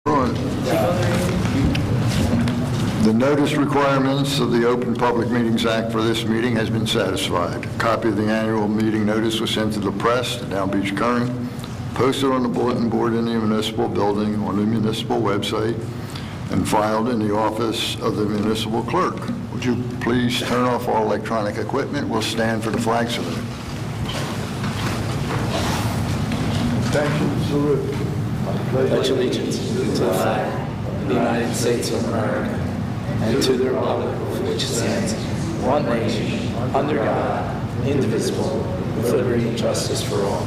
The notice requirements of the Open Public Meetings Act for this meeting has been satisfied. A copy of the annual meeting notice was sent to the press, the Down Beach Current, posted on the bulletin board in the municipal building, on the municipal website, and filed in the office of the municipal clerk. Would you please turn off all electronic equipment? We'll stand for the flag salute. Attention, salute. Pledge allegiance to the flag of the United States of America and to the republic for which it stands, one nation, under God, indivisible, with liberty and justice for all.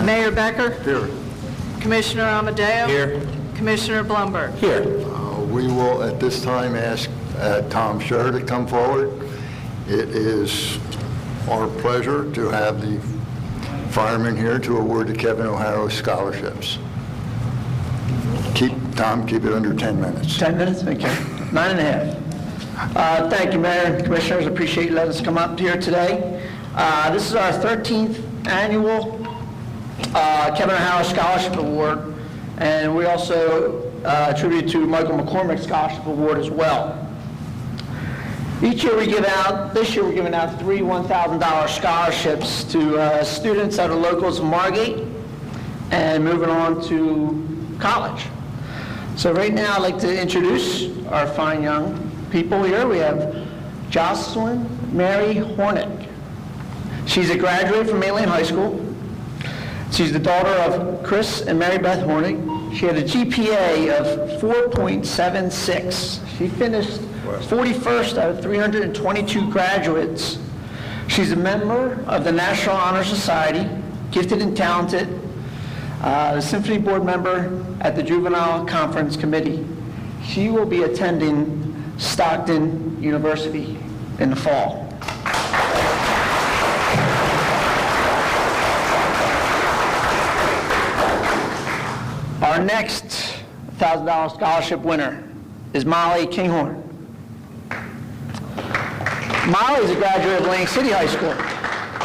Mayor Becker? Here. Commissioner Amadeo? Here. Commissioner Blumberg? Here. We will at this time ask Tom Scher to come forward. It is our pleasure to have the firemen here to award the Kevin O'Hara scholarships. Tom, keep it under 10 minutes. 10 minutes? Okay. 9.5. Thank you, Mayor and Commissioners. Appreciate you letting us come up here today. This is our 13th annual Kevin O'Hara Scholarship Award, and we also attribute to Michael McCormick Scholarship Award as well. Each year we give out, this year we're giving out 3 $1,000 scholarships to students that are locals of Margate and moving on to college. So right now I'd like to introduce our fine young people here. We have Jocelyn Mary Hornick. She's a graduate from Alien High School. She's the daughter of Chris and Mary Beth Hornick. She had a GPA of 4.76. She finished 41st out of 322 graduates. She's a member of the National Honor Society, gifted and talented, a Symphony Board member at the Juvenile Conference Committee. She will be attending Stockton University in the fall. Our next $1,000 scholarship winner is Molly Kinghorn. Molly is a graduate of Lang City High School.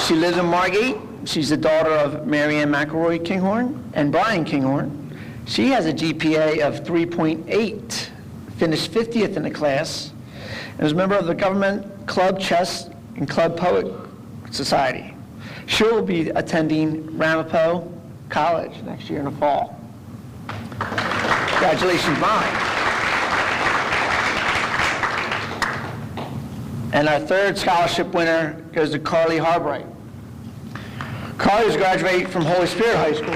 She lives in Margate. She's the daughter of Mary Ann McElroy Kinghorn and Brian Kinghorn. She has a GPA of 3.8, finished 50th in the class, and is a member of the Government Club Chess and Club Poet Society. She will be attending Ramapo College next year in the fall. Congratulations, Molly. And our third scholarship winner goes to Carly Harbright. Carly is a graduate from Holy Spirit High School.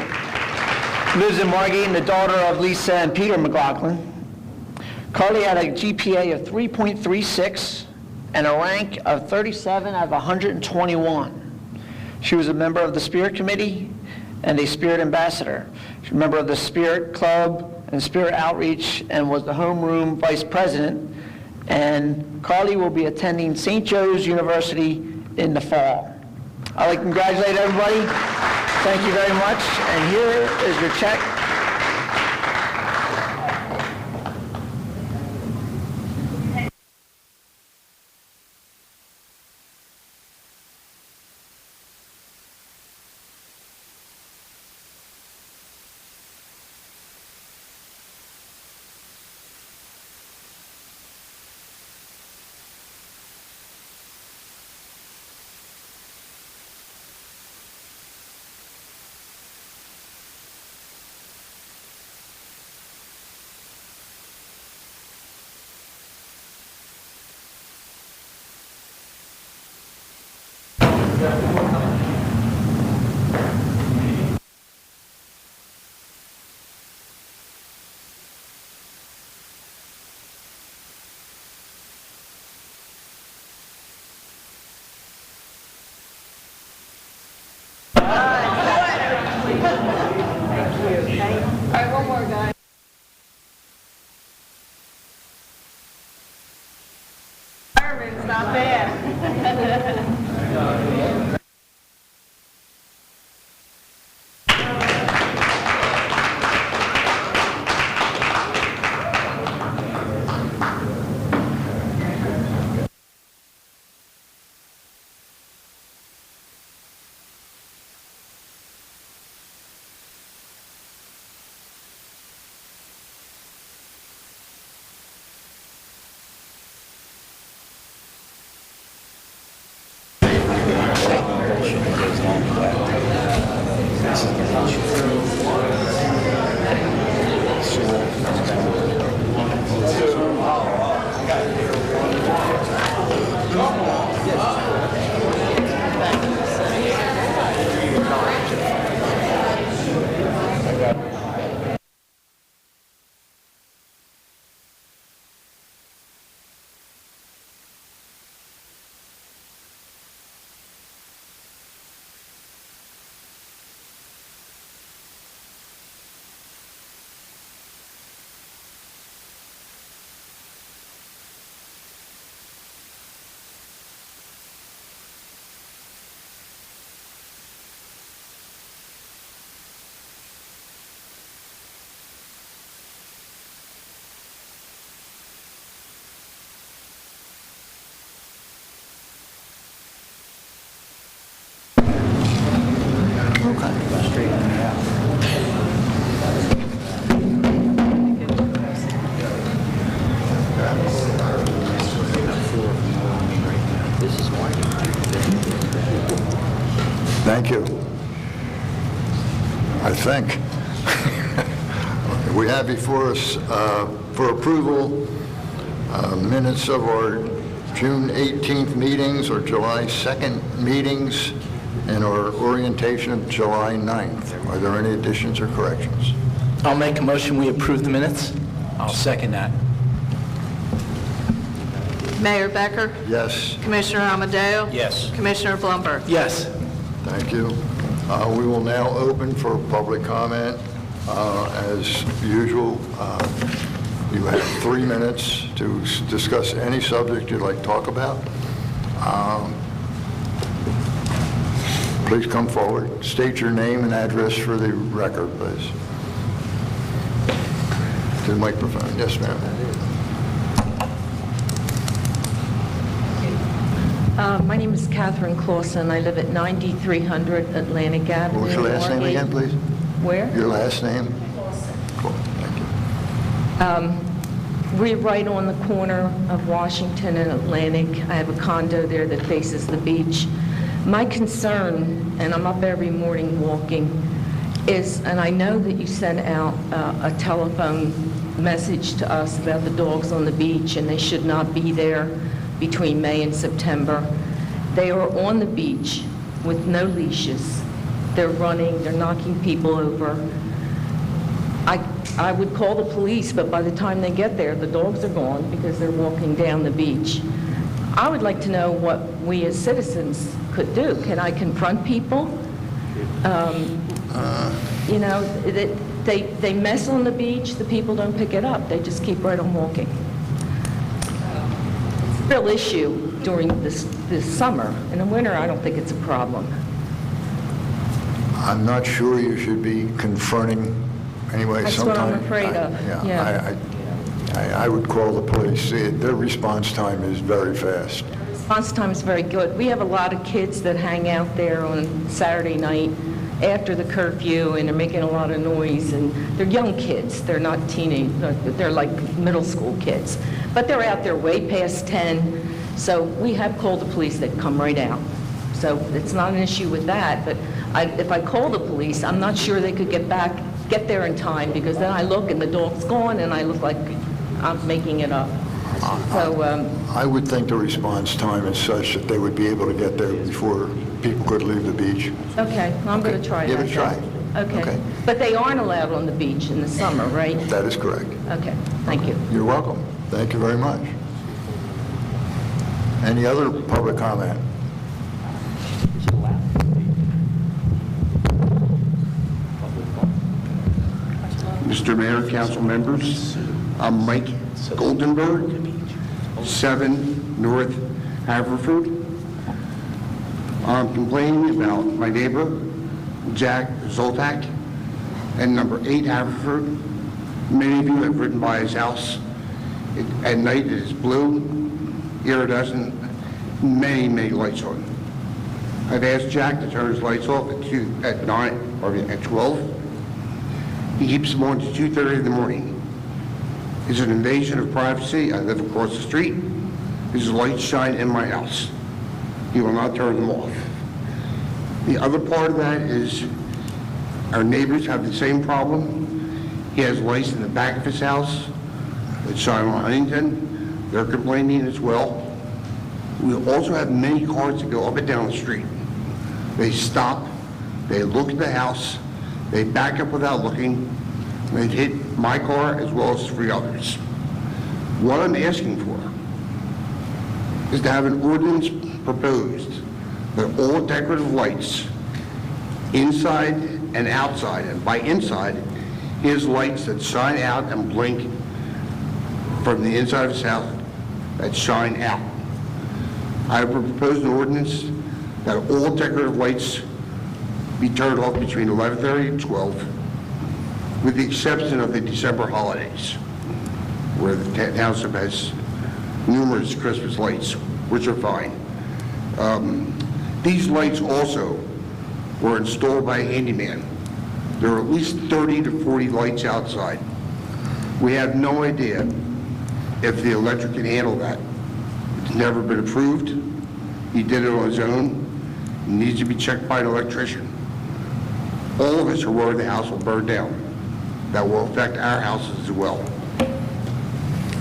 Lives in Margate and the daughter of Lisa and Peter McLaughlin. Carly had a GPA of 3.36 and a rank of 37 out of 121. She was a member of the Spirit Committee and a Spirit Ambassador. She's a member of the Spirit Club and Spirit Outreach and was the homeroom vice president. And Carly will be attending St. Joe's University in the fall. I'd like to congratulate everybody. Thank you very much. And here is your check. Not bad. I think. We have before us for approval minutes of our June 18th meetings or July 2nd meetings and our orientation of July 9th. Are there any additions or corrections? I'll make a motion, we approve the minutes. I'll second that. Mayor Becker? Yes, Commissioner Amadeo? Yes. Commissioner Blumberg? Yes. thank you. We will now open for public comment. As usual, you have 3 minutes to discuss any subject you'd like to talk about. Please come forward. State your name and address for the record, please. To the microphone. Yes, ma'am. My name is Catherine Clausen. I live at 9300 Atlantic Avenue. What was your last name again, Margate. please? Where? Your last name? Cool, thank you. We're right on the corner of Washington and Atlantic. I have a condo there that faces the beach. My concern, and I'm up every morning walking, is, and I know that you sent out a telephone message to us about the dogs on the beach, and they should not be there between May and September. They are on the beach with no leashes. They're running, they're knocking people over. I would call the police, but by the time they get there, the dogs are gone because they're walking down the beach. I would like to know what we as citizens could do. Can I confront people? You know, they mess on the beach, the people don't pick it up. They just keep right on walking. It's a real issue during this summer. In the winter, I don't think it's a problem. I'm not sure you should be confronting anyway. That's what I'm afraid of, yeah. I would call the police. Their response time is very fast. Response time is very good. We have a lot of kids that hang out there on Saturday night after the curfew, and they're making a lot of noise, and they're young kids. They're not teenage, they're like middle school kids. But they're out there way past 10, so we have called the police that come right out. So it's not an issue with that, but if I call the police, I'm not sure they could get there in time, because then I look and the dog's gone and I look like I'm making it up. So I would think the response time is such that they would be able to get there before people could leave the beach. okay, well, I'm going to try that. Give it a try. then. Okay. Okay. But they aren't allowed on the beach in the summer, right? That is correct. Okay, thank you. You're welcome. Thank you very much. Any other public comment? Mr. Mayor, council members, I'm Mike Goldenberg, 7 North Haverford. I'm complaining about my neighbor, Jack Zoltak, and number 8 Haverford. Many of you have ridden by his house. At night it is blue, iridescent, many lights on. I've asked Jack to turn his lights off at 9 or at 12. He keeps them on to 2:30 in the morning. It's an invasion of privacy. I live across the street. His lights shine in my house. He will not turn them off. The other part of that is our neighbors have the same problem. He has lights in the back of his house that shine on Huntington. They're complaining as well. We also have many cars that go up and down the street. They stop, they look at the house, they back up without looking. They've hit my car as well as 3 others. What I'm asking for is to have an ordinance proposed that all decorative lights inside and outside, and by inside, his lights that shine out and blink from the inside of his house that shine out. I have proposed an ordinance that all decorative lights be turned off between 11:30 and 12, with the exception of the December holidays, where the township has numerous Christmas lights, which are fine. These lights also were installed by a handyman. There are at least 30 to 40 lights outside. We have no idea if the electric can handle that. It's never been approved. He did it on his own. It needs to be checked by an electrician. All of us are worried the house will burn down. That will affect our houses as well.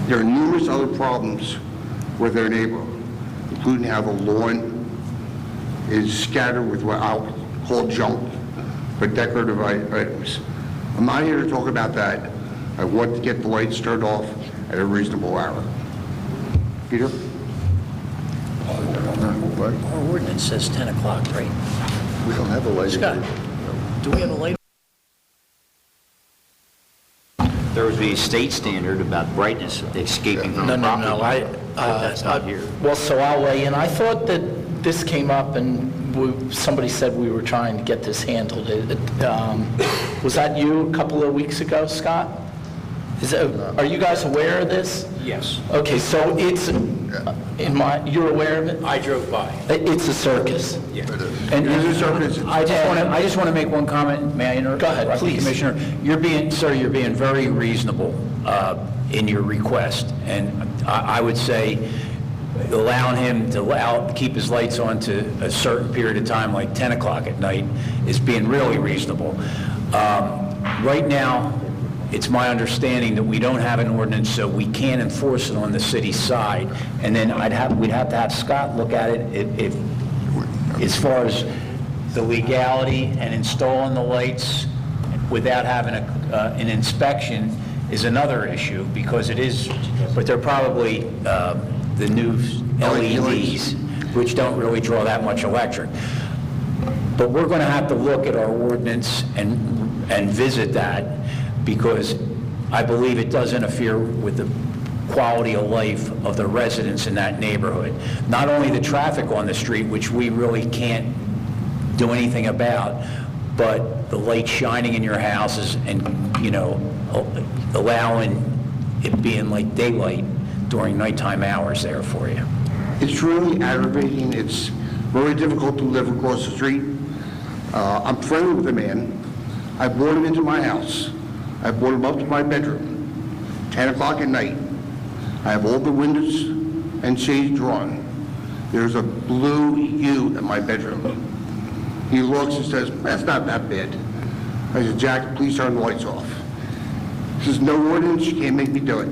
There are numerous other problems with their neighborhood, including how the lawn is scattered with what I'll call junk, but decorative items. I'm not here to talk about that. I want to get the lights turned off at a reasonable hour. Peter? What? Our ordinance says 10 o'clock, right? We don't have a light. Scott, do we have a light? There would be a state standard about brightness escaping from the property. But that's not here. Well, so I'll weigh in. I thought that this came up and somebody said we were trying to get this handled. Was that you a couple of weeks ago, Scott? Are you guys aware of this? Yes. Okay, so it's, you're aware of it? I drove by. It's a circus. Yeah. And I just want to make one comment. May I interrupt? Go ahead, please. Commissioner, you're being very reasonable in your request, and I would say allowing him to keep his lights on to a certain period of time, like 10 o'clock at night, is being really reasonable. Right now, it's my understanding that we don't have an ordinance, so we can't enforce it on the city side. And then we'd have to have Scott look at it if as far as the legality and installing the lights without having an inspection is another issue, because it is, but they're probably the new LEDs, which don't really draw that much electric. But we're going to have to look at our ordinance and visit that, because I believe it does interfere with the quality of life of the residents in that neighborhood. Not only the traffic on the street, which we really can't do anything about, but the light shining in your houses and, allowing it being like daylight during nighttime hours there for you. It's really aggravating. It's very difficult to live across the street. I'm friendly with the man. I brought him into my house. I brought him up to my bedroom, 10 o'clock at night. I have all the windows and shades drawn. There's a blue hue in my bedroom. He looks and says, "That's not that bad." I said, "Jack, please turn the lights off." He says, "No ordinance, you can't make me do it."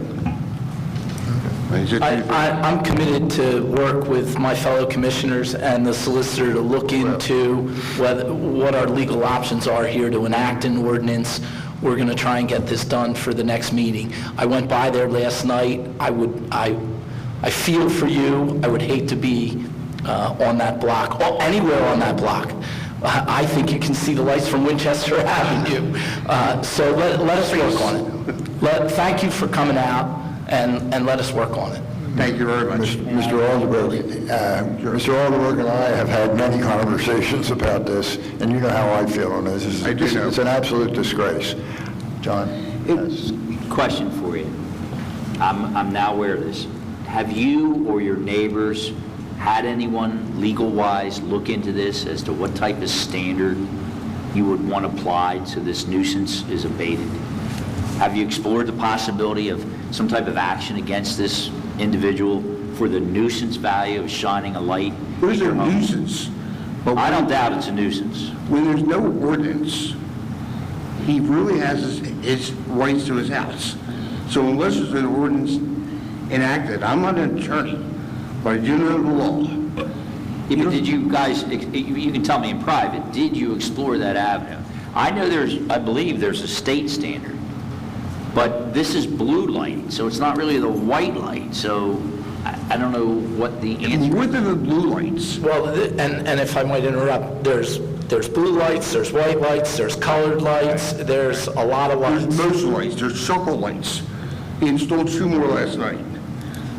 I'm committed to work with my fellow commissioners and the solicitor to look into what our legal options are here to enact an ordinance. We're going to try and get this done for the next meeting. I went by there last night. I feel for you. I would hate to be on that block, or anywhere on that block. I think you can see the lights from Winchester Avenue. So let us work on it. Thank you for coming out, and let us work on it. Thank you very much. Mr. Alderberg, Mr. Alderberg and I have had many conversations about this, and you know how I feel on this. I do know. It's an absolute disgrace. John? Question for you. I'm now aware of this. Have you or your neighbors had anyone legal-wise look into this as to what type of standard you would want applied so this nuisance is abated? Have you explored the possibility of some type of action against this individual for the nuisance value of shining a light? There's a nuisance. But I don't doubt it's a nuisance. when there's no ordinance, he really has his rights to his house. So unless there's an ordinance enacted, I'm not an attorney, but I do know the law. Yeah, but did you guys, you can tell me in private, did you explore that avenue? I believe there's a state standard, but this is blue light, so it's not really the white light, so I don't know what the answer More than the blue lights. Well, and if I might interrupt, there's blue lights, there's white lights, there's colored lights, there's a lot of There's lights. most lights, there's circle lights. He installed 2 more last night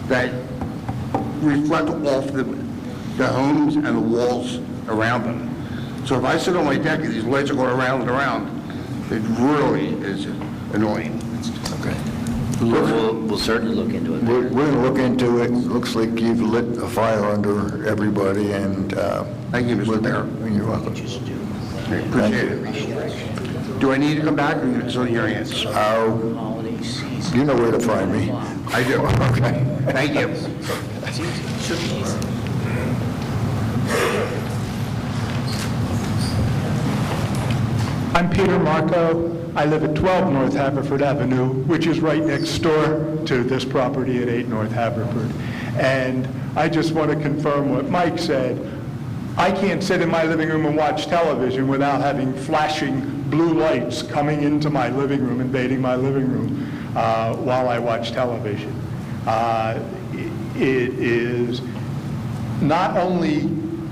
that reflect off the homes and the walls around them. So if I sit on my deck and these lights are going around and around, it really is annoying. We'll certainly look into it. We're going to look into it. Looks like you've lit a fire under everybody, and... Thank you, Mr. Mayor. You're welcome. Appreciate it. Do I need to come back, or it's on your hands? You know where to find me. I do. Okay. Thank you. I'm Peter Marco. I live at 12 North Haverford Avenue, which is right next door to this property at 8 North Haverford. And I just want to confirm what Mike said. I can't sit in my living room and watch television without having flashing blue lights coming into my living room, invading my living room while I watch television. It is not only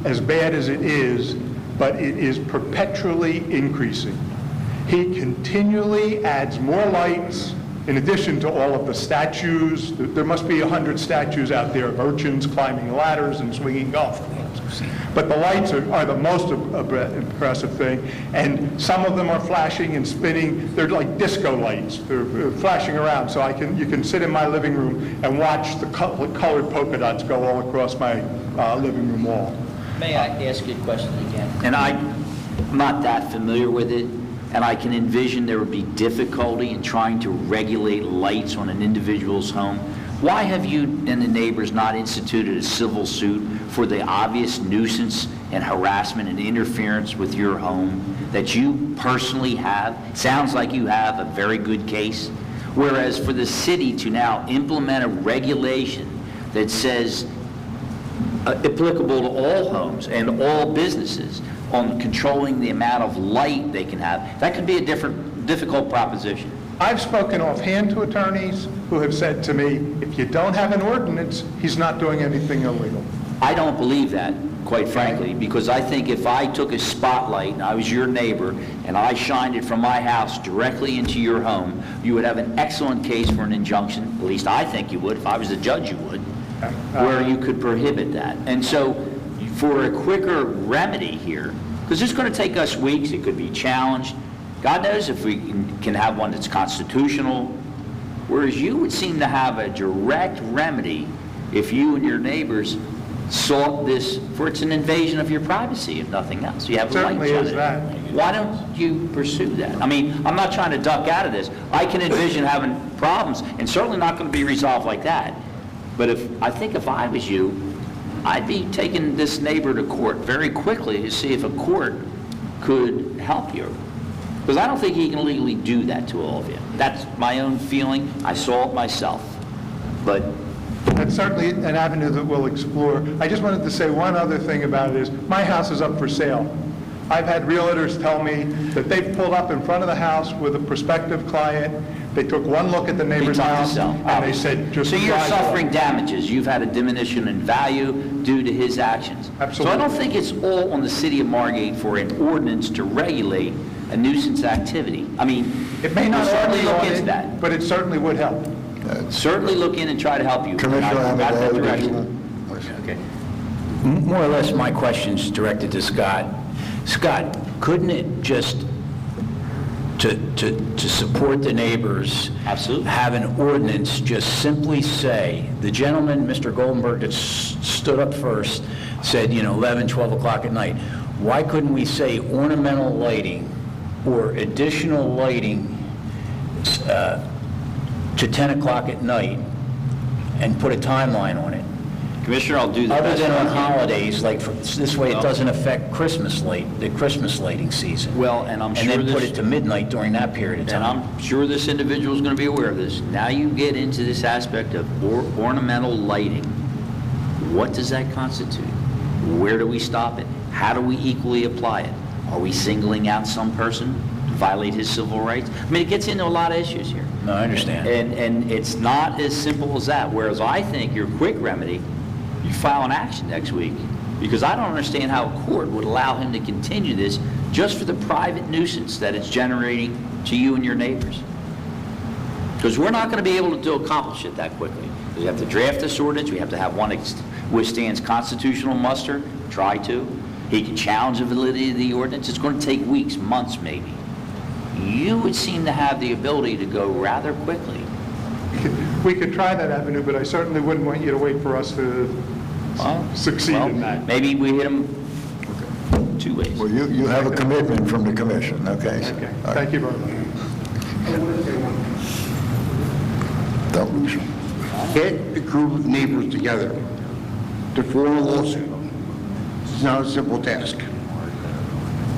as bad as it is, but it is perpetually increasing. He continually adds more lights in addition to all of the statues. There must be 100 statues out there of urchins climbing ladders and swinging golf clubs. But the lights are the most impressive thing, and some of them are flashing and spinning. They're like disco lights. They're flashing around, so you can sit in my living room and watch the colored polka dots go all across my living room wall. May I ask you a question again? And I'm not that familiar with it, and I can envision there would be difficulty in trying to regulate lights on an individual's home. Why have you and the neighbors not instituted a civil suit for the obvious nuisance and harassment and interference with your home that you personally have? Sounds like you have a very good case. Whereas for the city to now implement a regulation that says applicable to all homes and all businesses on controlling the amount of light they can have, that could be a difficult proposition. I've spoken offhand to attorneys who have said to me, if you don't have an ordinance, he's not doing anything illegal. I don't believe that, quite frankly, because I think if I took a spotlight and I was your neighbor and I shined it from my house directly into your home, you would have an excellent case for an injunction. At least I think you would. If I was the judge, you would, where you could prohibit that. And so for a quicker remedy here, because it's going to take us weeks, it could be challenged. God knows if we can have one that's constitutional, whereas you would seem to have a direct remedy if you and your neighbors sought this, for it's an invasion of your privacy, if nothing else. You have Certainly lights on is it. that. Why don't you pursue that? I mean, I'm not trying to duck out of this. I can envision having problems, and certainly not going to be resolved like that. But I think if I was you, I'd be taking this neighbor to court very quickly to see if a court could help you. Because I don't think he can legally do that to all of you. That's my own feeling. I saw it myself. But That's certainly an avenue that we'll explore. I just wanted to say one other thing about it is, my house is up for sale. I've had realtors tell me that they've pulled up in front of the house with a prospective client. They took one look at the neighbor's took the house, sell. and they said, just so you're drive suffering away. damages. You've had a diminution in value due to his actions. Absolutely. So I don't think it's all on the city of Margate for an ordinance to regulate a nuisance activity. I mean, It may not we'll certainly already look on into it, that. but it certainly would help. Certainly look in and try to help you. Commissioner And I got that Amadeo, did direction. you- Okay. More or less, my question's directed to Scott. Scott, couldn't it just, to support the neighbors, Absolutely. have an ordinance just simply say, the gentleman, Mr. Goldenberg, that stood up first, said, 11, 12 o'clock at night. Why couldn't we say ornamental lighting or additional lighting to 10 o'clock at night and put a timeline on it? Commissioner, I'll do the Other best. than I on can. holidays, like, this way it doesn't affect the Christmas lighting season. Well, and I'm sure And then put this- it to midnight during that period of And time. I'm sure this individual is going to be aware of this. Now you get into this aspect of ornamental lighting. What does that constitute? Where do we stop it? How do we equally apply it? Are we singling out some person to violate his civil rights? I mean, it gets into a lot of issues here. No, I understand. And it's not as simple as that. Whereas I think your quick remedy, you file an action next week. Because I don't understand how a court would allow him to continue this just for the private nuisance that it's generating to you and your neighbors. Because we're not going to be able to accomplish it that quickly. We have to draft this ordinance, we have to have one that withstands constitutional muster, try to. He can challenge the validity of the ordinance. It's going to take weeks, months maybe. You would seem to have the ability to go rather quickly. We could try that avenue, but I certainly wouldn't want you to wait for us to succeed in that. Maybe we hit him 2 ways. Well, you have a commitment from the commission, okay? Okay, All right. thank you very much. Don't lose you. Get a group of neighbors together to form a lawsuit. It's not a simple task.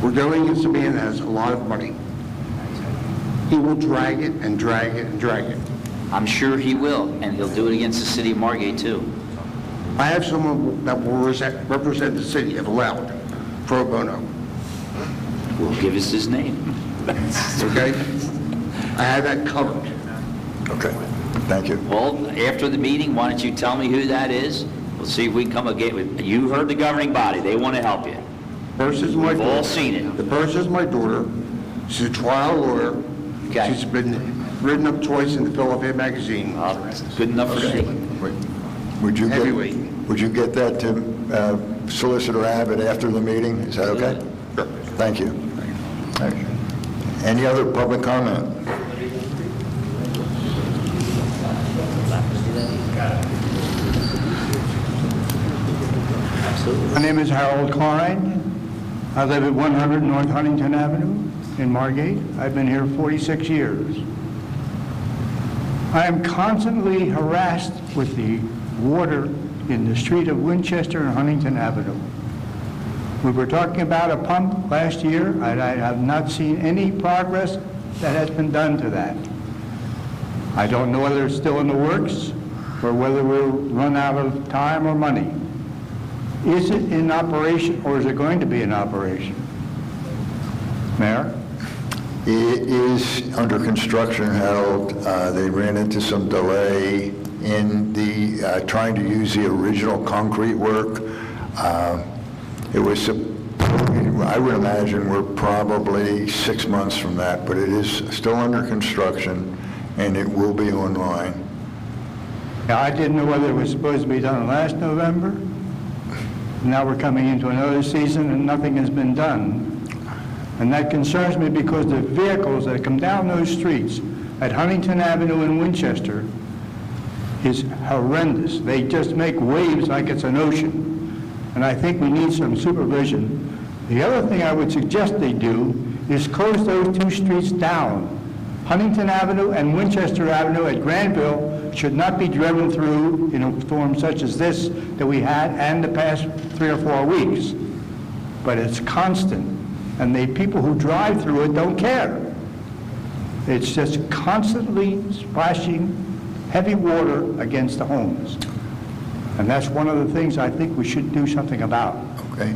We're going against a man that has a lot of money. He will drag it and drag it and drag it. I'm sure he will, and he'll do it against the city of Margate, too. I have someone that will represent the city if allowed, pro bono, Well, give us his name. okay? I have that covered. Okay, thank you. Well, after the meeting, why don't you tell me who that is? We'll see if we can come again with, you heard the governing body, they want to help you. First is my We've daughter. all seen it. The person is my daughter. She's a trial lawyer. Okay. She's been written up twice in the Philadelphia magazine. Good enough for me. Would you Heavyweight. would you get that to Solicitor Abbott after the meeting? Is that okay? Sure. Thank you. Any other public comment? My name is Harold Klein. I live at 100 North Huntington Avenue in Margate. I've been here 46 years. I am constantly harassed with the water in the street of Winchester and Huntington Avenue. We were talking about a pump last year, and I have not seen any progress that has been done to that. I don't know whether it's still in the works or whether we'll run out of time or money. Is it in operation, or is it going to be in operation? Mayor? It is under construction, Harold. They ran into some delay in the trying to use the original concrete work. It was, I would imagine we're probably 6 months from that, but it is still under construction, and it will be online. Now, I didn't know whether it was supposed to be done last November. Now we're coming into another season and nothing has been done. And that concerns me because the vehicles that come down those streets at Huntington Avenue in Winchester is horrendous. They just make waves like it's an ocean. And I think we need some supervision. The other thing I would suggest they do is close those two streets down. Huntington Avenue and Winchester Avenue at Granville should not be driven through in a storm such as this that we had and the past 3 or 4 weeks. But it's constant, and the people who drive through it don't care. It's just constantly splashing heavy water against the homes. And that's one of the things I think we should do something about. Okay.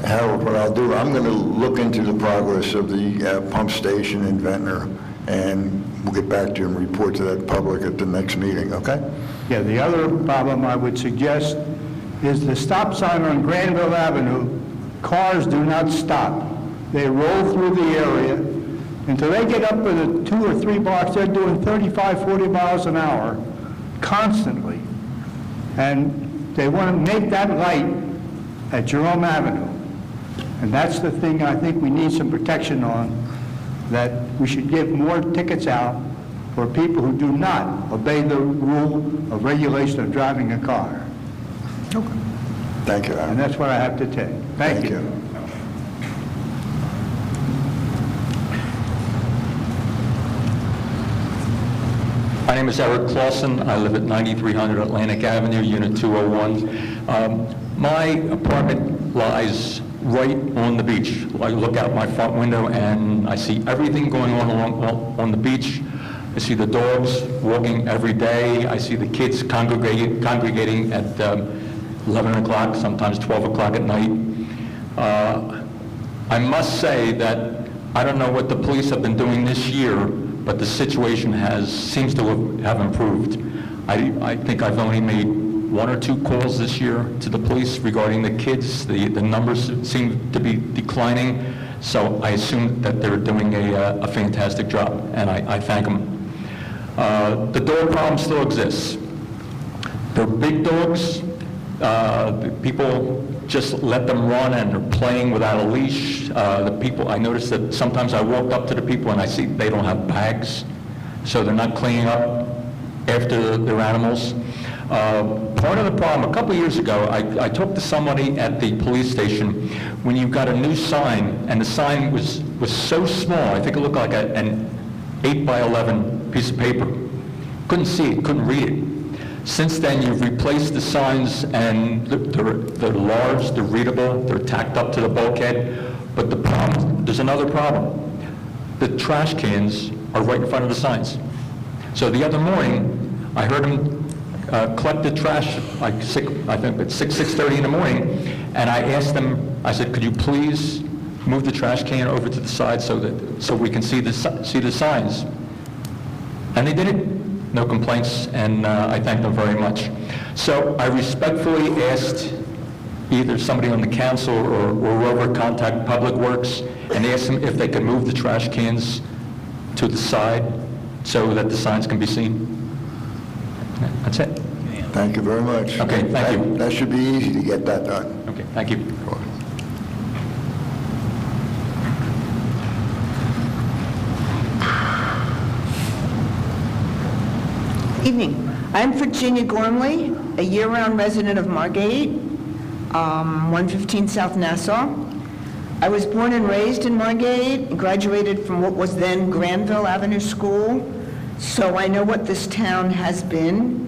Harold, what I'll do, I'm going to look into the progress of the pump station in Ventnor, and we'll get back to you and report to that public at the next meeting, okay? Yeah, the other problem I would suggest is the stop sign on Granville Avenue. Cars do not stop. They roll through the area. Until they get up to the 2 or 3 blocks, they're doing 35, 40 miles an hour constantly. And they want to make that light at Jerome Avenue. And that's the thing I think we need some protection on, that we should give more tickets out for people who do not obey the rule of regulation of driving a car. Thank you, And Harold. that's what I have to say. Thank you. My name is Eric Clausen. I live at 9300 Atlantic Avenue, Unit 201. My apartment lies right on the beach. I look out my front window and I see everything going on the beach. I see the dogs walking every day. I see the kids congregating at 11 o'clock, sometimes 12 o'clock at night. I must say that I don't know what the police have been doing this year, but the situation seems to have improved. I think I've only made 1 or 2 calls this year to the police regarding the kids. The numbers seem to be declining, so I assume that they're doing a fantastic job, and I thank them. The dog problem still exists. They're big dogs. People just let them run and they're playing without a leash. I notice that sometimes I walk up to the people and I see they don't have bags, so they're not cleaning up after their animals. Part of the problem, a couple of years ago, I talked to somebody at the police station when you got a new sign, and the sign was so small, I think it looked like an 8 by 11 piece of paper. Couldn't see it, couldn't read it. Since then, you've replaced the signs, and they're large, they're readable, they're tacked up to the bulkhead. But the problem, there's another problem. The trash cans are right in front of the signs. So the other morning, I heard him collect the trash, like I think it's 6:30 in the morning, and I asked them, I said, could you please move the trash can over to the side so we can see the signs? And they did it. No complaints, and I thank them very much. So I respectfully asked either somebody on the council or whoever contact Public Works and asked them if they could move the trash cans to the side so that the signs can be seen. That's it. Thank you very much. Okay, thank you. That should be easy to get that done. Okay, thank you. Evening. I'm Virginia Gormley, a year-round resident of Margate, 115 South Nassau. I was born and raised in Margate, and graduated from what was then Granville Avenue School, so I know what this town has been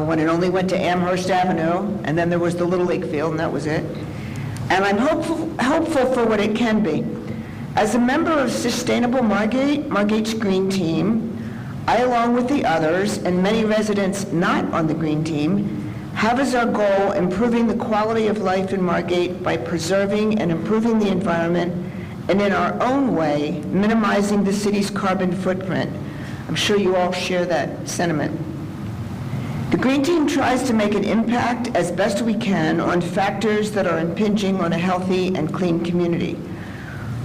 when it only went to Amherst Avenue, and then there was the Little League field, and that was it. And I'm hopeful for what it can be. As a member of Sustainable Margate, Margate's Green Team, I, along with the others, and many residents not on the Green Team, have as our goal improving the quality of life in Margate by preserving and improving the environment, and in our own way, minimizing the city's carbon footprint. I'm sure you all share that sentiment. The Green Team tries to make an impact as best we can on factors that are impinging on a healthy and clean community.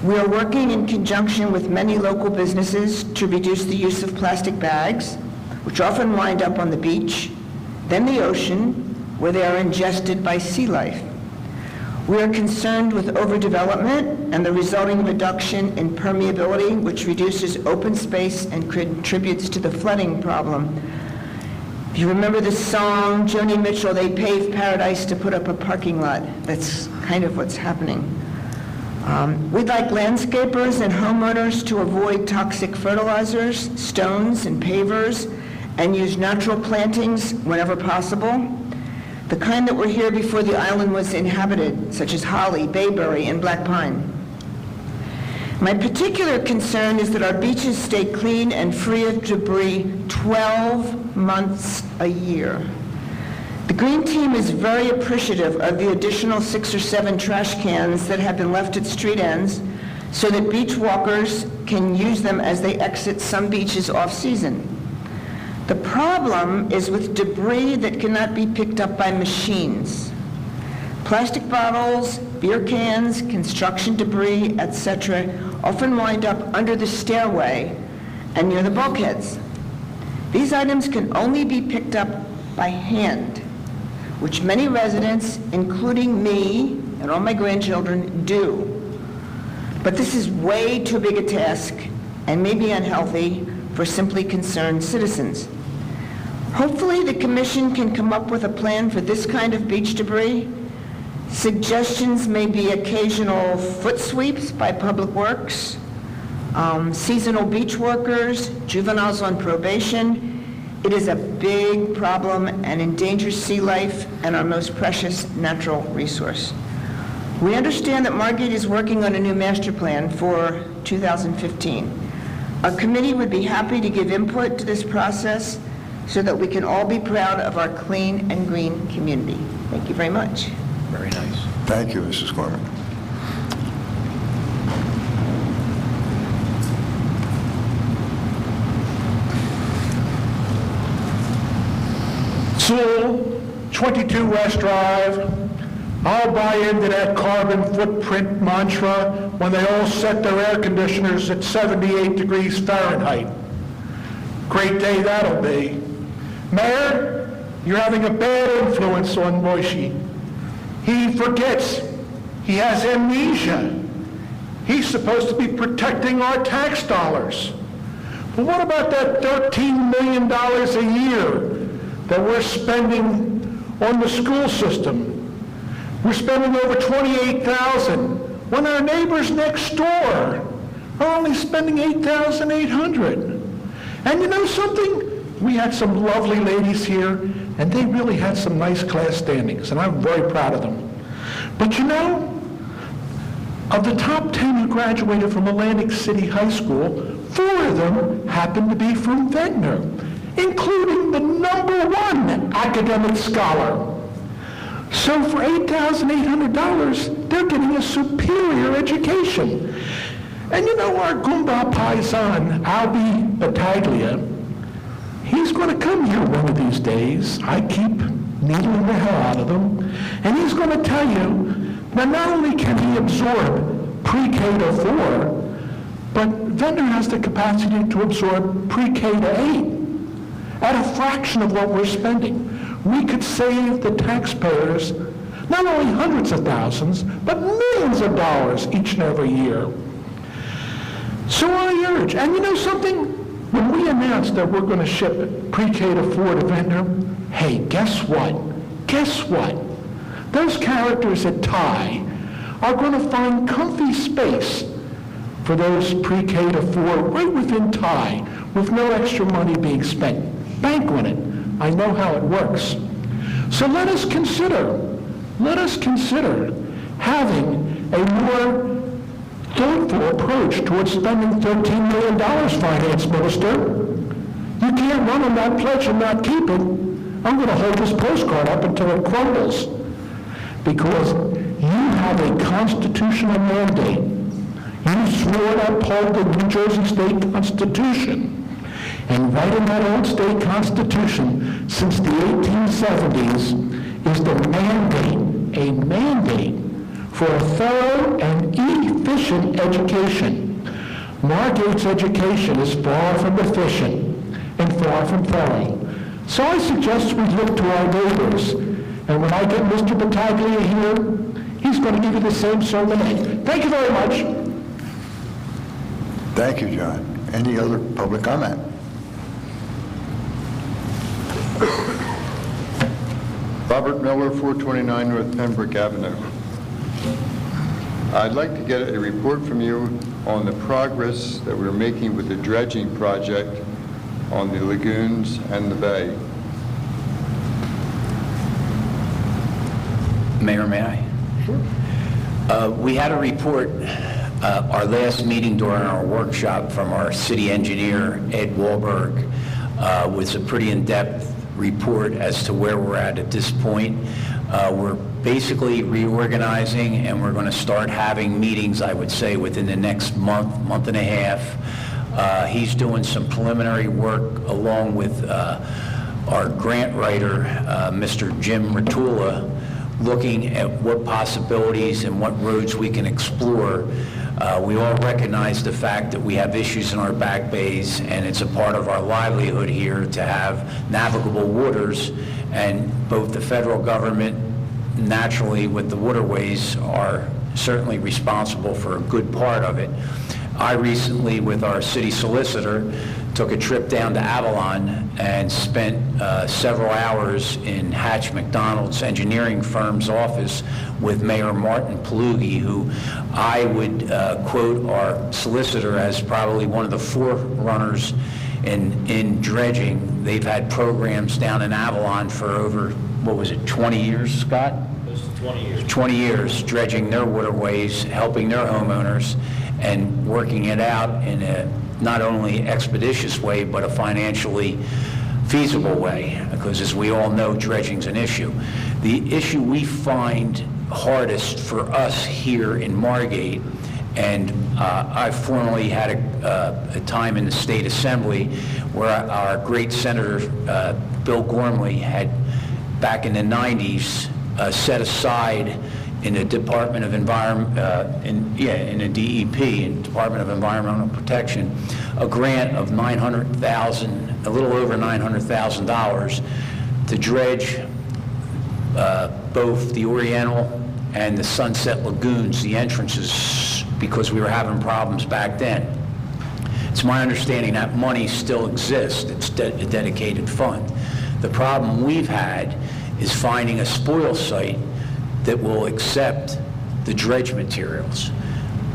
We are working in conjunction with many local businesses to reduce the use of plastic bags, which often wind up on the beach, then the ocean, where they are ingested by sea life. We are concerned with overdevelopment and the resulting reduction in permeability, which reduces open space and contributes to the flooding problem. If you remember the song, Joni Mitchell, they paved paradise to put up a parking lot. That's kind of what's happening. We'd like landscapers and homeowners to avoid toxic fertilizers, stones, and pavers, and use natural plantings whenever possible, the kind that were here before the island was inhabited, such as holly, bayberry, and black pine. My particular concern is that our beaches stay clean and free of debris 12 months a year. The Green Team is very appreciative of the additional 6 or 7 trash cans that have been left at street ends so that beach walkers can use them as they exit some beaches off-season. The problem is with debris that cannot be picked up by machines. Plastic bottles, beer cans, construction debris, etc. often wind up under the stairway and near the bulkheads. These items can only be picked up by hand, which many residents, including me and all my grandchildren, do. But this is way too big a task and may be unhealthy for simply concerned citizens. Hopefully, the Commission can come up with a plan for this kind of beach debris. Suggestions may be occasional foot sweeps by Public Works, seasonal beach workers, juveniles on probation. It is a big problem and endangers sea life and our most precious natural resource. We understand that Margate is working on a new master plan for 2015. Our committee would be happy to give input to this process so that we can all be proud of our clean and green community. Thank you very much. Very nice. Thank you, Mrs. Gorman. Sewell, 22 West Drive. I'll buy into that carbon footprint mantra when they all set their air conditioners at 78 degrees Fahrenheit. Great day that'll be. Mayor, you're having a bad influence on Moishi. He forgets. He has amnesia. He's supposed to be protecting our tax dollars. But what about that $13 million a year that we're spending on the school system? We're spending over $28,000 when our neighbors next door are only spending $8,800. And you know something? We had some lovely ladies here, and they really had some nice class standings, and I'm very proud of them. But you know, Of the top 10 who graduated from Atlantic City High School, 4 of them happened to be from Ventnor, including the #1 academic scholar. So for $8,800, they're getting a superior education. And you know our Goomba paisan, Albie Battaglia, he's going to come here one of these days. I keep needling the hell out of him. And he's going to tell you that not only can he absorb pre-K to 4, but Ventnor has the capacity to absorb pre-K to 8 at a fraction of what we're spending. We could save the taxpayers not only hundreds of thousands, but millions of dollars each and every year. So I urge, and you know something? When we announced that we're going to ship pre-K to 4 to Ventnor, hey, guess what? Guess what? Those characters at Thai are going to find comfy space for those pre-K to 4 right within Thai with no extra money being spent. Bank on it. I know how it works. So let us consider having a more thoughtful approach towards spending $13 million, Finance Minister. You can't run on that pledge and not keep it. I'm going to hold this postcard up until it crumbles. Because you have a constitutional mandate. You swore to uphold the New Jersey State Constitution. And right in that old state constitution, since the 1870s, is the mandate, a mandate for a thorough and efficient education. Margate's education is far from efficient and far from thorough. So I suggest we look to our neighbors. And when I get Mr. Battaglia here, he's going to give you the same sermon. Thank you very much. Thank you, John. Any other public comment? Robert Miller, 429 North Pembroke Avenue. I'd like to get a report from you on the progress that we're making with the dredging project on the lagoons and the bay. Mayor, may I? Sure. We had a report, our last meeting during our workshop, from our city engineer, Ed Wahlberg, with a pretty in-depth report as to where we're at this point. We're basically reorganizing, and we're going to start having meetings, I would say, within the next month and a half. He's doing some preliminary work along with our grant writer, Mr. Jim Ratula, looking at what possibilities and what roads we can explore. We all recognize the fact that we have issues in our back bays, and it's a part of our livelihood here to have navigable waters, and both the federal government, naturally with the waterways, are certainly responsible for a good part of it. I recently, with our city solicitor, took a trip down to Avalon and spent several hours in Hatch McDonald's engineering firm's office with Mayor Martin Palugi, who I would quote our solicitor as probably one of the forerunners in dredging. They've had programs down in Avalon for over, 20 years, Scott? 20 years. 20 years, dredging their waterways, helping their homeowners, and working it out in a not only expeditious way, but a financially feasible way, because as we all know, dredging's an issue. The issue we find hardest for us here in Margate, and I formerly had a time in the State Assembly where our great Senator Bill Gormley had, back in the 90s, set aside in the Department of Environment, in the DEP, in Department of Environmental Protection, a grant of $900,000, a little over $900,000, to dredge both the Oriental and the Sunset Lagoons, the entrances, because we were having problems back then. It's my understanding that money still exists. It's a dedicated fund. The problem we've had is finding a spoil site that will accept the dredge materials.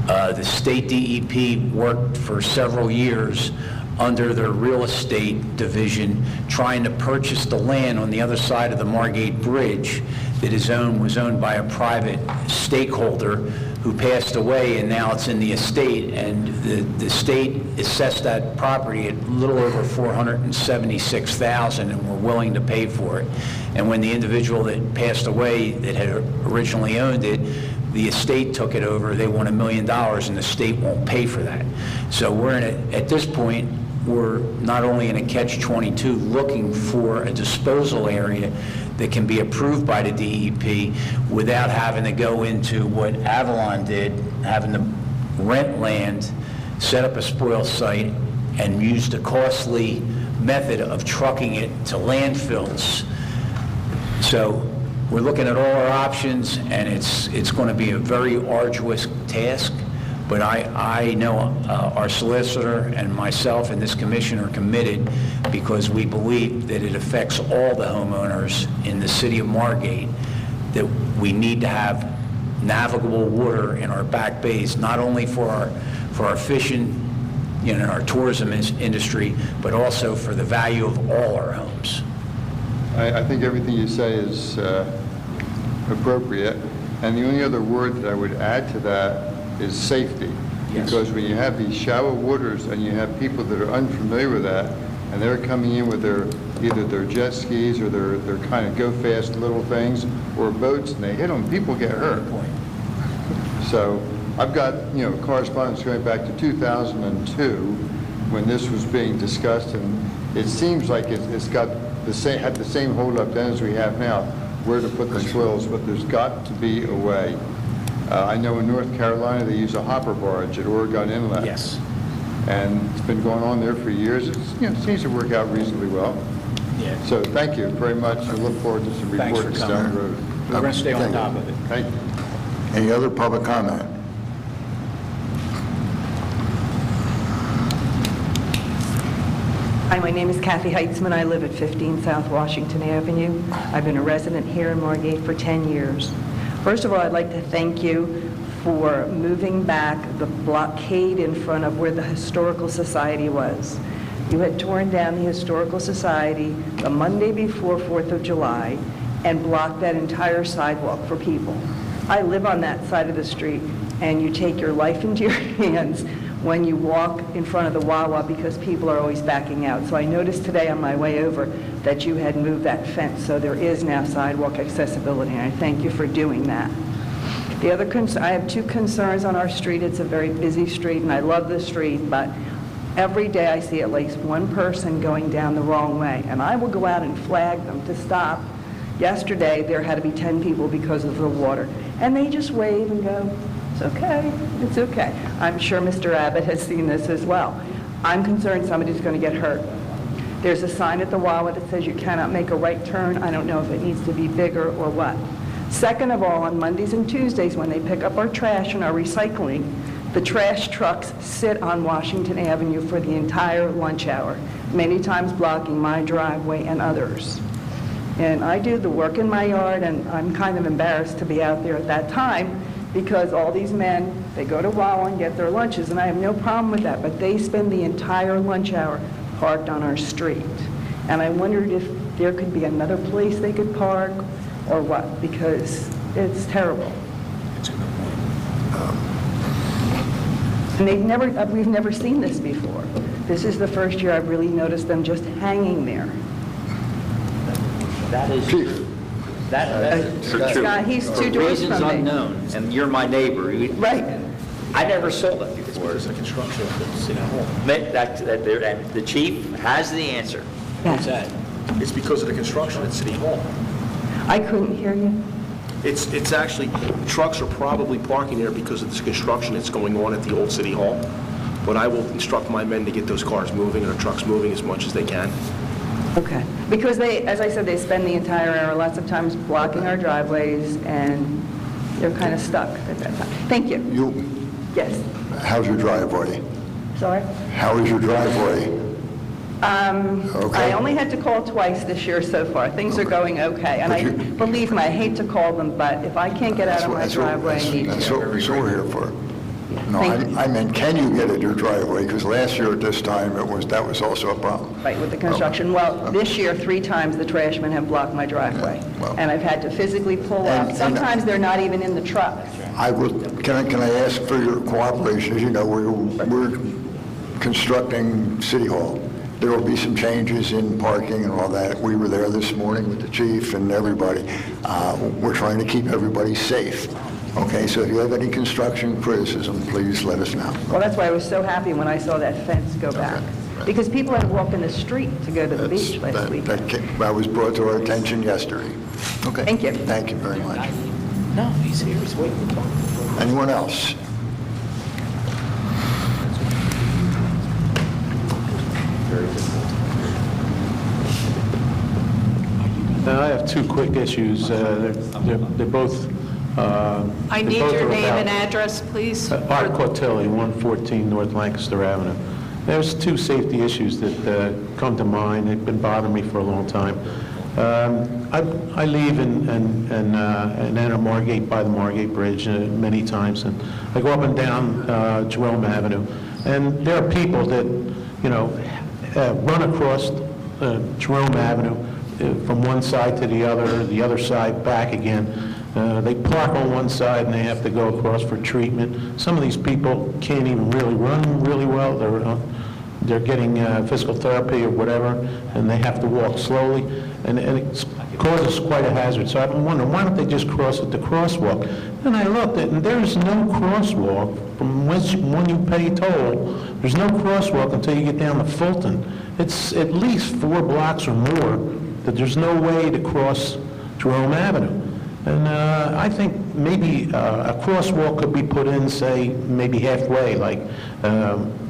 The state DEP worked for several years under their real estate division, trying to purchase the land on the other side of the Margate Bridge that was owned by a private stakeholder who passed away, and now it's in the estate, and the state assessed that property at a little over $476,000, and were willing to pay for it. And when the individual that passed away that had originally owned it, the estate took it over, they want $1 million, and the state won't pay for that. So we're at this point, we're not only in a catch-22 looking for a disposal area that can be approved by the DEP without having to go into what Avalon did, having to rent land, set up a spoil site, and use the costly method of trucking it to landfills. So we're looking at all our options, and it's going to be a very arduous task, but I know our solicitor and myself and this commission are committed because we believe that it affects all the homeowners in the city of Margate, that we need to have navigable water in our back bays, not only for our fishing, our tourism industry, but also for the value of all our homes. I think everything you say is appropriate, and the only other word that I would add to that is safety. Yes. Because when you have these shallow waters and you have people that are unfamiliar with that, and they're coming in with either their jet skis or their kind of go-fast little things, or boats, and they hit them, people get hurt. So I've got, correspondence going back to 2002 when this was being discussed, and it seems like it's got had the same holdup then as we have now, where to put the swills, but there's got to be a way. I know in North Carolina they use a hopper barge at Oregon Inlet. Yes. And it's been going on there for years. It seems to work out reasonably well. Yeah. So thank you very much. I look forward to some Thanks for reports down the coming. road. We're going to stay on Thank you. top of it. Thank you. Any other public comment? Hi, my name is Kathy Heitzman. I live at 15 South Washington Avenue. I've been a resident here in Margate for 10 years. First of all, I'd like to thank you for moving back the blockade in front of where the Historical Society was. You had torn down the Historical Society the Monday before 4th of July and blocked that entire sidewalk for people. I live on that side of the street, and you take your life into your hands when you walk in front of the Wawa because people are always backing out. So I noticed today on my way over that you had moved that fence, so there is now sidewalk accessibility, and I thank you for doing that. The other I have two concerns on our street. It's a very busy street, and I love the street, but every day I see at least one person going down the wrong way, and I will go out and flag them to stop. Yesterday, there had to be 10 people because of the water, and they just wave and go, "It's okay, it's okay." I'm sure Mr. Abbott has seen this as well. I'm concerned somebody's going to get hurt. There's a sign at the Wawa that says you cannot make a right turn. I don't know if it needs to be bigger or what. Second of all, on Mondays and Tuesdays, when they pick up our trash and our recycling, the trash trucks sit on Washington Avenue for the entire lunch hour, many times blocking my driveway and others. And I do the work in my yard, and I'm kind of embarrassed to be out there at that time because all these men, they go to Wawa and get their lunches, and I have no problem with that, but they spend the entire lunch hour parked on our street. And I wondered if there could be another place they could park or what, because it's terrible. That's a good point. And we've never seen this before. This is the first year I've really noticed them just hanging there. That is Chief. true. That's true. Scott, he's two doors Reasons from me. unknown, and you're my neighbor. Right. I never saw that before. It's a construction at City Hall. And the chief has the answer. What's that? It's because of the construction at City Hall. I couldn't hear you. It's actually, trucks are probably parking there because of this construction that's going on at the old City Hall. But I will instruct my men to get those cars moving and the trucks moving as much as they can. Okay. Because they, as I said, they spend the entire hour lots of times blocking our driveways, and they're kind of stuck at that time. Thank you. Yes. How's your driveway? Sorry? How is your driveway? Okay. I only had to call twice this year so far. Things are going okay. And believe me, I hate to call them, but if I can't get out of my driveway, I need That's to. what we're here for. Yeah. No, Thank you. I meant, can you get at your driveway? Because last year at this time, that was also a problem. Right, with the construction. Well, this year, 3 times the trashmen have blocked my driveway. Yeah, well. And I've had to physically pull And- up. Sometimes they're not even in the truck. Can I ask for your cooperation? As you know, we're constructing City Hall. There will be some changes in parking and all that. We were there this morning with the chief and everybody. We're trying to keep everybody safe. Okay, so if you have any construction criticism, please let us know. Well, that's why I was so happy when I saw that fence go back. Because people had to walk in the street to go to the beach last week. That was brought to our attention yesterday. Okay. Thank you. Thank you very much. No, he's here, he's waiting to talk. Anyone else? I have 2 quick issues. They're both... I need your name and address, please. Art Cortelli, 114 North Lancaster Avenue. There's 2 safety issues that come to mind. They've been bothering me for a long time. I leave and enter Margate by the Margate Bridge many times, and I go up and down Jerome Avenue, and there are people that, run across Jerome Avenue from one side to the other side back again. They park on one side and they have to go across for treatment. Some of these people can't even really run really well. They're getting physical therapy or whatever, and they have to walk slowly, and it causes quite a hazard. So I'm wondering, why don't they just cross at the crosswalk? And I looked at, and there's no crosswalk from when you pay toll. There's no crosswalk until you get down to Fulton. It's at least 4 blocks or more that there's no way to cross Jerome Avenue. And I think maybe a crosswalk could be put in, say, maybe halfway, like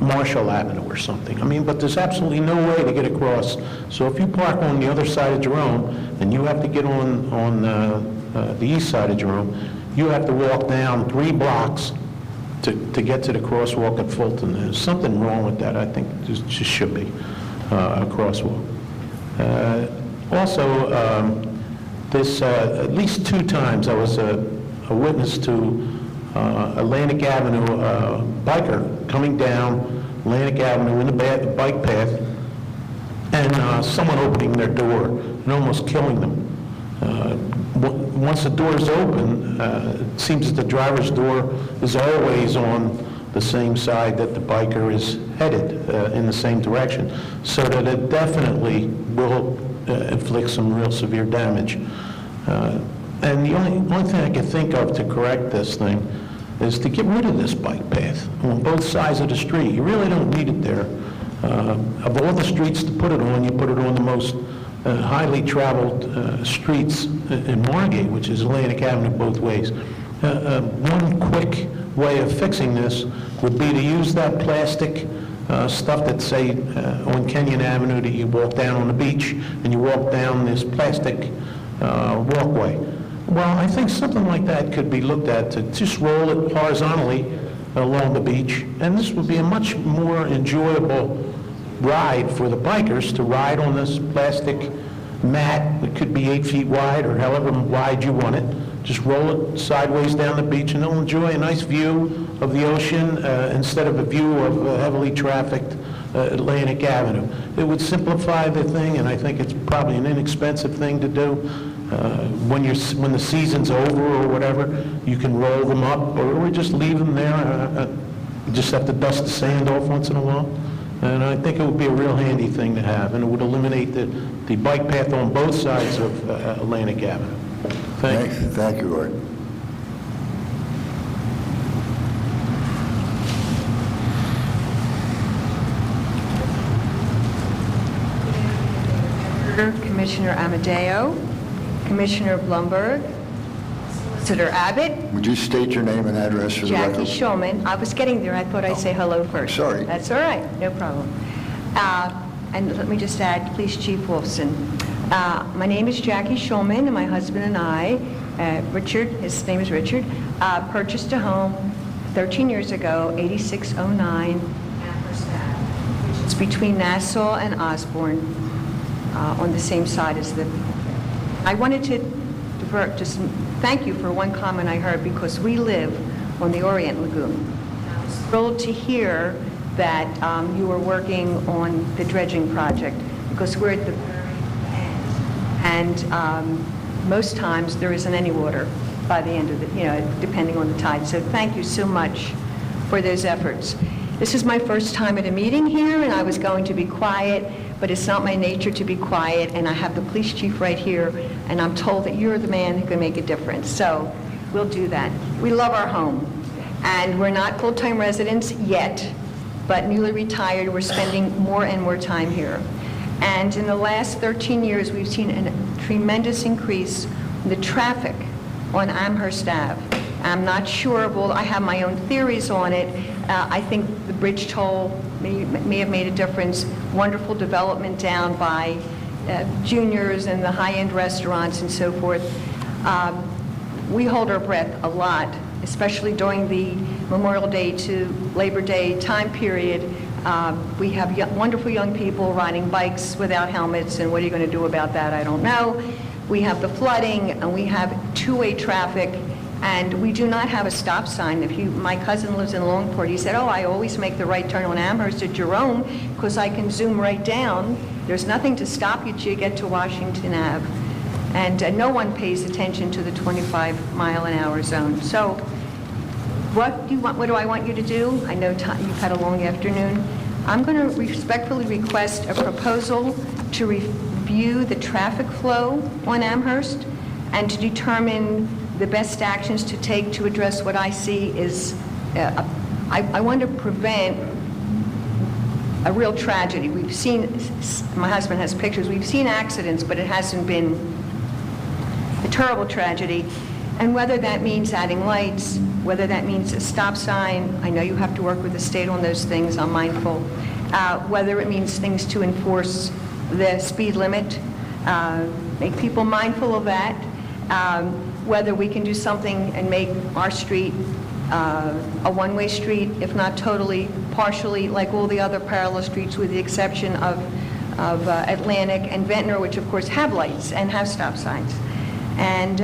Marshall Avenue or something. I mean, but there's absolutely no way to get across. So if you park on the other side of Jerome and you have to get on the east side of Jerome, you have to walk down 3 blocks to get to the crosswalk at Fulton. There's something wrong with that. I think there just should be a crosswalk. Also, this, at least 2 times I was a witness to Atlantic Avenue, biker coming down Atlantic Avenue in the bike path, and someone opening their door and almost killing them. Once the door is open, it seems that the driver's door is always on the same side that the biker is headed in the same direction, so that it definitely will inflict some real severe damage. And the only thing I can think of to correct this thing is to get rid of this bike path on both sides of the street. You really don't need it there. Of all the streets to put it on, you put it on the most highly traveled streets in Margate, which is Atlantic Avenue both ways. One quick way of fixing this would be to use that plastic stuff that, say, on Kenyon Avenue that you walk down on the beach and you walk down this plastic walkway. Well, I think something like that could be looked at, to just roll it horizontally along the beach, and this would be a much more enjoyable ride for the bikers to ride on this plastic mat that could be 8 feet wide or however wide you want it. Just roll it sideways down the beach and they'll enjoy a nice view of the ocean instead of a view of heavily trafficked Atlantic Avenue. It would simplify the thing, and I think it's probably an inexpensive thing to do. When the season's over or whatever, you can roll them up or just leave them there. You just have to dust the sand off once in a while. And I think it would be a real handy thing to have, and it would eliminate the bike path on both sides of Atlantic Avenue. Thank you. Thank you, Art. Commissioner Amadeo, Commissioner Blumberg, Solicitor Abbott, Would you state your name and address for the record? Jackie Shulman. I was getting there. I thought I'd say hello first. Sorry. That's all right. No problem. And let me just add, please, Chief Wolfson. My name is Jackie Shulman, and my husband and I, Richard, his name is Richard, purchased a home 13 years ago, 8609 Amherst Ave, which is between Nassau and Osborne, on the same side as the... I wanted to just thank you for one comment I heard, because we live on the Orient Lagoon. thrilled to hear that you are working on the dredging project, because we're at the very end, and most times there isn't any water by the end of the, depending on the tide. So thank you so much for those efforts. This is my first time at a meeting here, and I was going to be quiet, but it's not my nature to be quiet, and I have the police chief right here, and I'm told that you're the man who can make a difference. So we'll do that. We love our home, and we're not full-time residents yet, but newly retired, we're spending more and more time here. And in the last 13 years, we've seen a tremendous increase in the traffic on Amherst Ave. I'm not sure, well, I have my own theories on it. I think the bridge toll may have made a difference. Wonderful development down by juniors and the high-end restaurants and so forth. We hold our breath a lot, especially during the Memorial Day to Labor Day time period. We have wonderful young people riding bikes without helmets, and what are you going to do about that? I don't know. We have the flooding, and we have two-way traffic, and we do not have a stop sign. My cousin lives in Longport. He said, I always make the right turn on Amherst at Jerome because I can zoom right down. There's nothing to stop you till you get to Washington Ave. And no one pays attention to the 25-mile-an-hour zone. So what do I want you to do? I know you've had a long afternoon. I'm going to respectfully request a proposal to review the traffic flow on Amherst and to determine the best actions to take to address what I see is, I want to prevent a real tragedy. We've seen, my husband has pictures, we've seen accidents, but it hasn't been a terrible tragedy. And whether that means adding lights, whether that means a stop sign, I know you have to work with the state on those things, I'm mindful. Whether it means things to enforce the speed limit, make people mindful of that. Whether we can do something and make our street a one-way street, if not totally, partially, like all the other parallel streets, with the exception of Atlantic and Ventnor, which of course have lights and have stop signs. And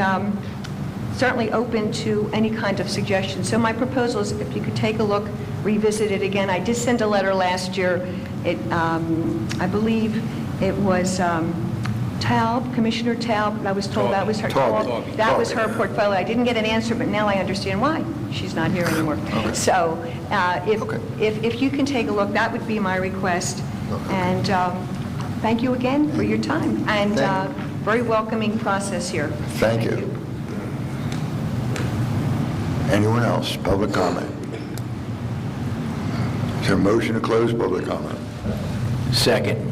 certainly open to any kind of suggestions. So my proposal is if you could take a look, revisit it again. I did send a letter last year. I believe it was Taub, Commissioner Taub. I was told that was her. That was her portfolio. I didn't get an answer, but now I understand why. She's not here anymore. Okay. So if you can take a look, that would be my request. Okay. And thank you again for your time. And very welcoming process here. Thank you. Anyone else? Public comment? Is there a motion to close public comment? Second.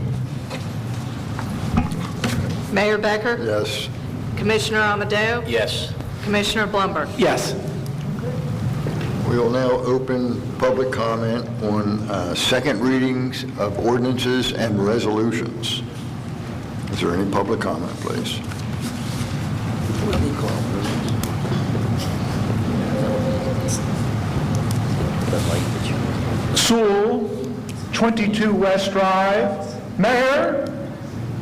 Mayor Becker? Yes. Commissioner Amadeo? Yes. Commissioner Blumberg? Yes. We will now open public comment on second readings of ordinances and resolutions. Is there any public comment, please? Sewell, 22 West Drive. Mayor,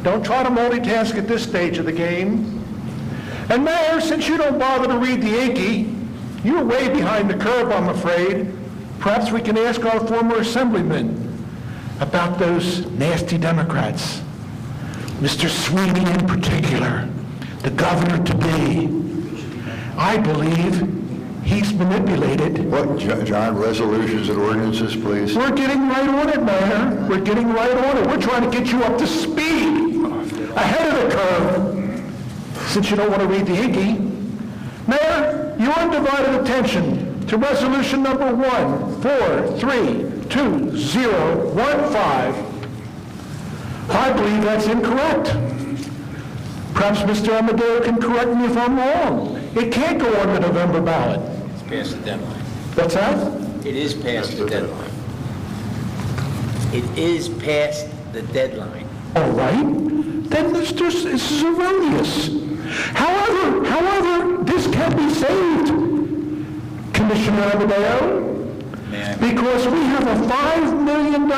don't try to multitask at this stage of the game. And Mayor, since you don't bother to read the Yankee, you're way behind the curve, I'm afraid. Perhaps we can ask our former assemblyman about those nasty Democrats. Mr. Sweeney in particular, the governor-to-be. I believe he's manipulated. What, John, resolutions and ordinances, please? We're getting right on it, Mayor. We're getting right on it. We're trying to get you up to speed, ahead of the curve. Since you don't want to read the Yankee, Mayor, your undivided attention to resolution number 1432015. I believe that's incorrect. Perhaps Mr. Amadeo can correct me if I'm wrong. It can't go on the November ballot. It's past the deadline. What's that? It is past the deadline. It is past the deadline. All right. Then this is erroneous. However, this can be saved, Commissioner Amadeo, because we have a $5 million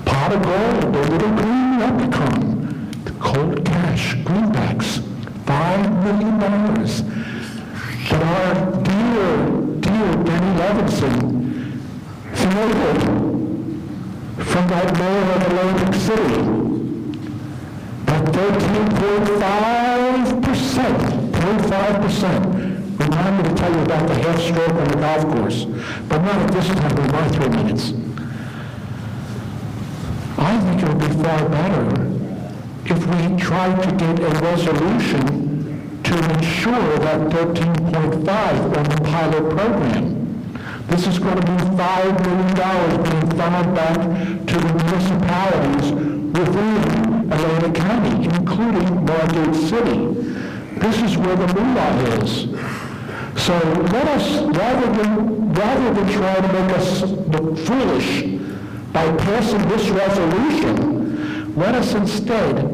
pot of gold, the little green leprechaun, the cold cash, greenbacks, $5 million that our dear Benny Levinson fielded from that mayor of Atlantic City that 0.5%. Remind me to tell you about the half stroke on the golf course, but not at this time in my 3 minutes. I think it would be far better if we tried to get a resolution to ensure that 13.5 on the pilot program. This is going to be $5 million being funneled back to the municipalities within Atlantic County, including Margate City. This is where the moolah is. So let us, rather than try to make us look foolish by passing this resolution, let us instead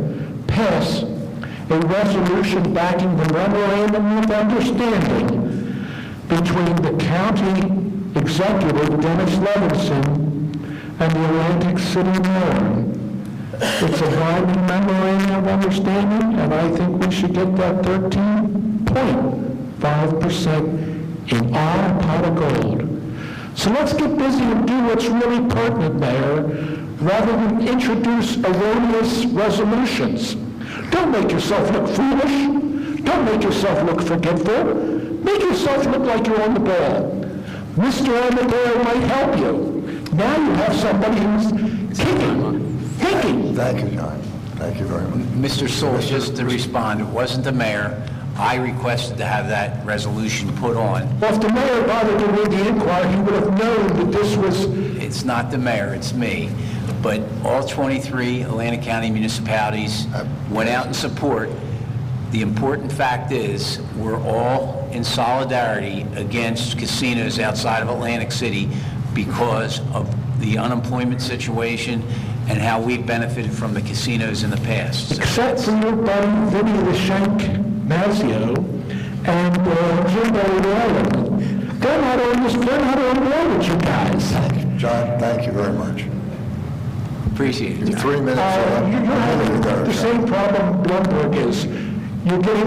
pass a resolution backing the memorandum of understanding between the county executive, Dennis Levinson, and the Atlantic City mayor. It's a binding memorandum of understanding, and I think we should get that 13.5% in our pot of gold. So let's get busy and do what's really pertinent, Mayor, rather than introduce erroneous resolutions. Don't make yourself look foolish. Don't make yourself look forgetful. Make yourself look like you're on the ball. Mr. Amadeo might help you. Now you have somebody who's thinking. Thank you, John. Thank you very much. Mr. Sewell, just to respond, it wasn't the mayor. I requested to have that resolution put on. Well, if the mayor bothered to read the inquiry, he would have known that this was... It's not the mayor, it's me. But all 23 Atlantic County municipalities went out in support. The important fact is, we're all in solidarity against casinos outside of Atlantic City because of the unemployment situation and how we've benefited from the casinos in the past. Except for your buddy Vinny the Shank Mazio and Jimbo Rowland. They're not on board with you guys. John, thank you very much. Appreciate it. Your 3 minutes. You're having the same problem Bloomberg is. You're getting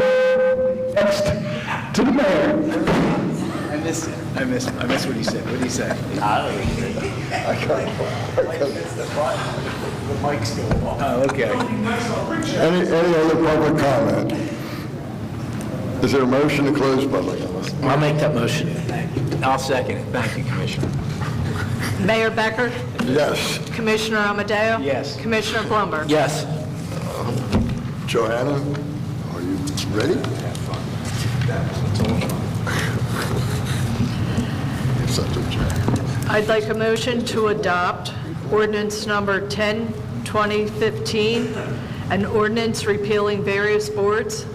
next to the mayor. I missed what he said. What did he say? The mic's going off. Oh, okay. Any other public comment? Is there a motion to close public? I'll make that motion. I'll second it. Thank you, Commissioner. Mayor Becker? Yes. Commissioner Amadeo? Yes. Commissioner Blumberg? Yes. Joanna, are you ready? You're such a jerk. I'd like a motion to adopt ordinance number 10, 2015, an ordinance repealing various boards.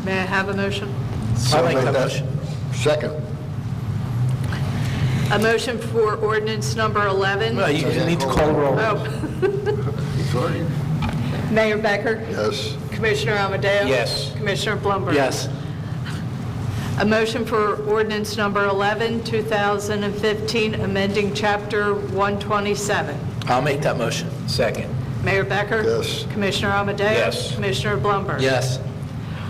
May I have a motion? I'll make that motion. Second. A motion for ordinance number 11. Well, you need to call the roll. Oh. Sorry. Mayor Becker? Yes. Commissioner Amadeo? Yes. Commissioner Blumberg? Yes. A motion for ordinance number 11, 2015, amending Chapter 127. I'll make that motion. Second. Mayor Becker? Yes. Commissioner Amadeo? Yes. Commissioner Blumberg? Yes.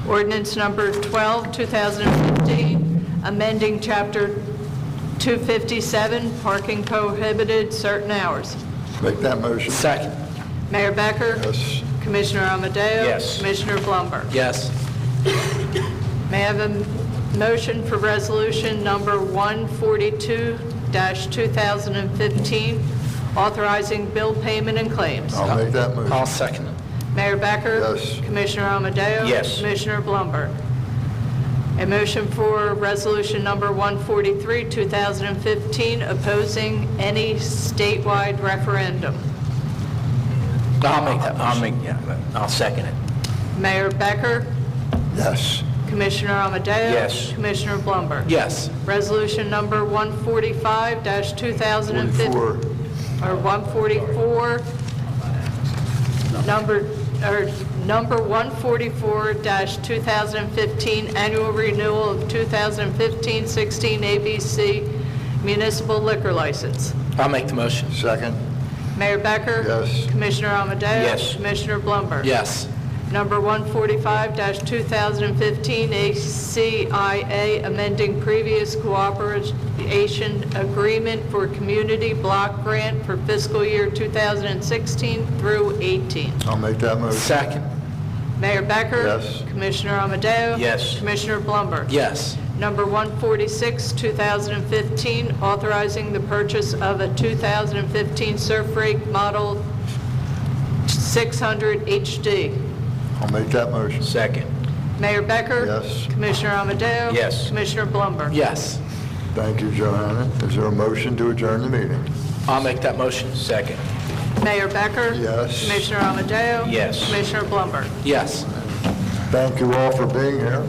Ordinance number 12, 2015, amending Chapter 257, parking prohibited certain hours. Make that motion. Second. Mayor Becker? Yes. Commissioner Amadeo? Yes. Commissioner Blumberg? Yes. May I have a motion for resolution number 142-2015, authorizing bill payment and claims? I'll make that motion. I'll second it. Mayor Becker? Yes. Commissioner Amadeo? Yes. Commissioner Blumberg? A motion for resolution number 143, 2015, opposing any statewide referendum. I'll make that motion. I'll second it. Mayor Becker? Yes. Commissioner Amadeo? Yes. Commissioner Blumberg? Yes. Resolution number 145-2015, or 144, number 144-2015, annual renewal of 2015-16 ABC municipal liquor license. I'll make the motion. Second. Mayor Becker? Yes. Commissioner Amadeo? Yes. Commissioner Blumberg? Yes. Number 145-2015, ACIA, amending previous cooperation agreement for community block grant for fiscal year 2016 through 18. I'll make that motion. Second. Mayor Becker? Yes. Commissioner Amadeo? Yes. Commissioner Blumberg? Yes. Number 146, 2015, authorizing the purchase of a 2015 surf rig model 600 HD. I'll make that motion. Second. Mayor Becker? Yes. Commissioner Amadeo? Yes. Commissioner Blumberg? Yes. Thank you, Johanna. Is there a motion to adjourn the meeting? I'll make that motion. Second. Mayor Becker? Yes. Commissioner Amadeo? Yes. Commissioner Blumberg? Yes. Thank you all for being here.